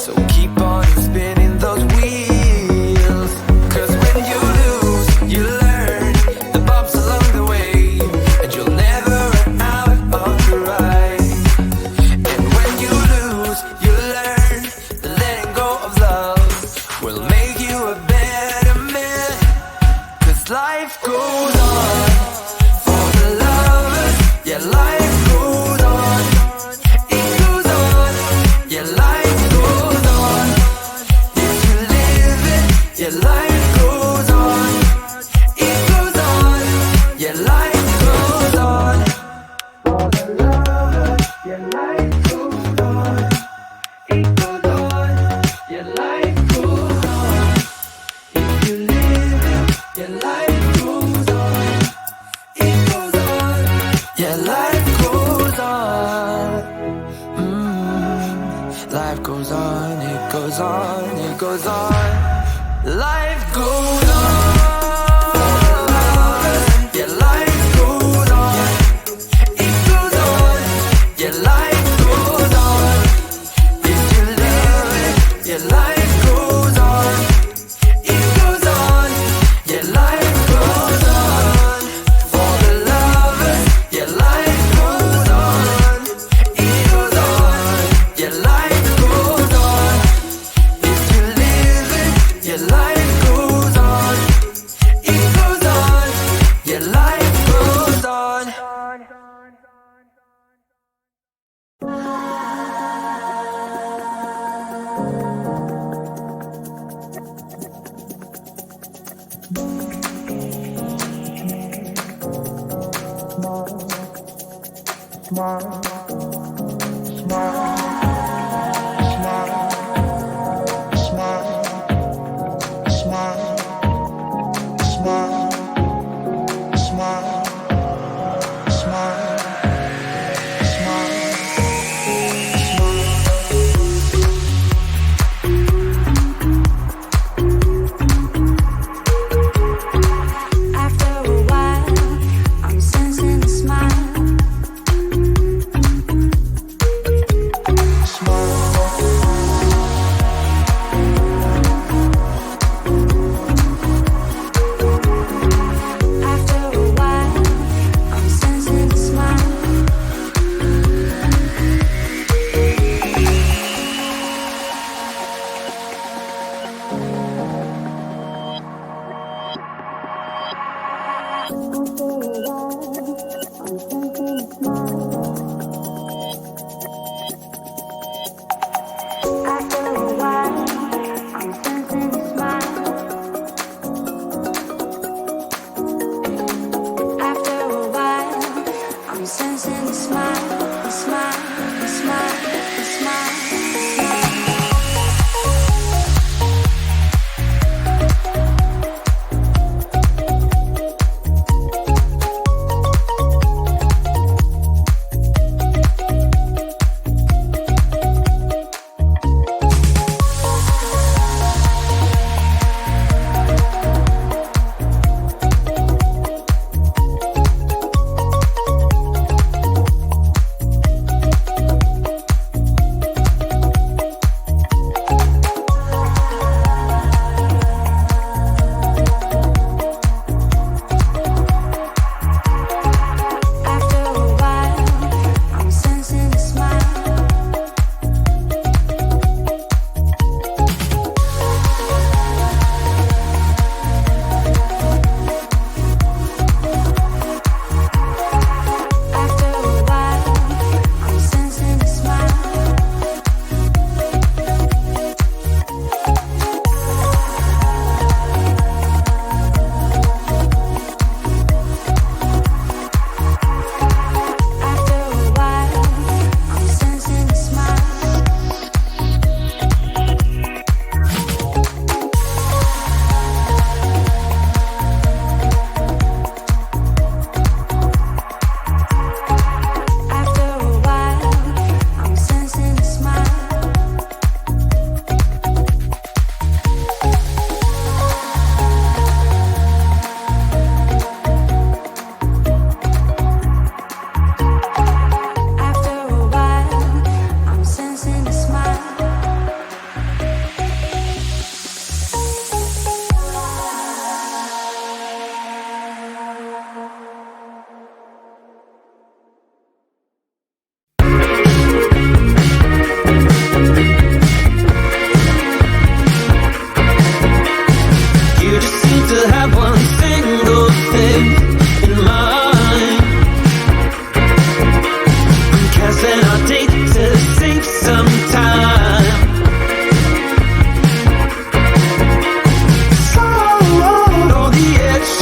So keep on spinning those wheels, 'cause when you life goes on. For the lovers, yeah, life goes on. It goes on, yeah, life goes on. If you live it, yeah, life goes on. It goes on, yeah, life goes on. For the lovers, yeah, life goes on. It goes on, yeah, life goes on. If you live it, yeah, life goes on. It goes on, yeah, life goes on. Life goes on, it goes on, it goes on. Life goes on. Yeah, life goes on. It goes on, yeah, life goes on. If you live it, yeah, life goes on. It goes on, yeah, life goes on. For the lovers, yeah, life goes on. It goes on, yeah, life goes on. If you live it, yeah, life goes on. It goes on, yeah, life goes on. After a while, I'm sensing a smile. After a while, I'm sensing a smile. After a while, I'm sensing a smile. After a while, I'm sensing a smile, a smile, a smile, a smile, a smile.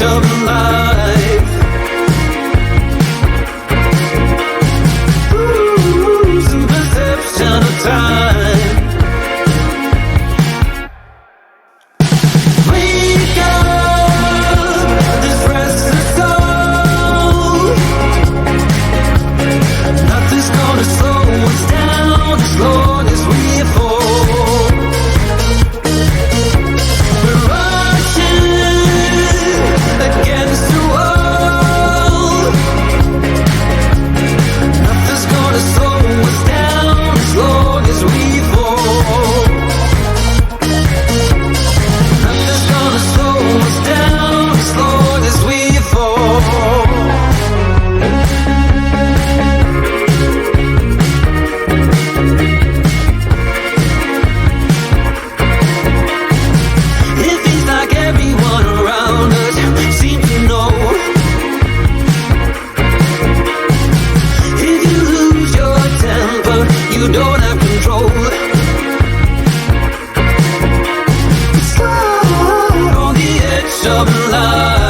edge of life. Losing perception of time. Wake up, this restless soul. Nothing's gonna slow us down as long as we fall. We're rushing against the wall. Nothing's gonna slow us down as long as we fall. Nothing's gonna slow us down as long as we fall. It feels like everyone around us seems to know. If you lose your temper, you don't have control. It's on the edge of life.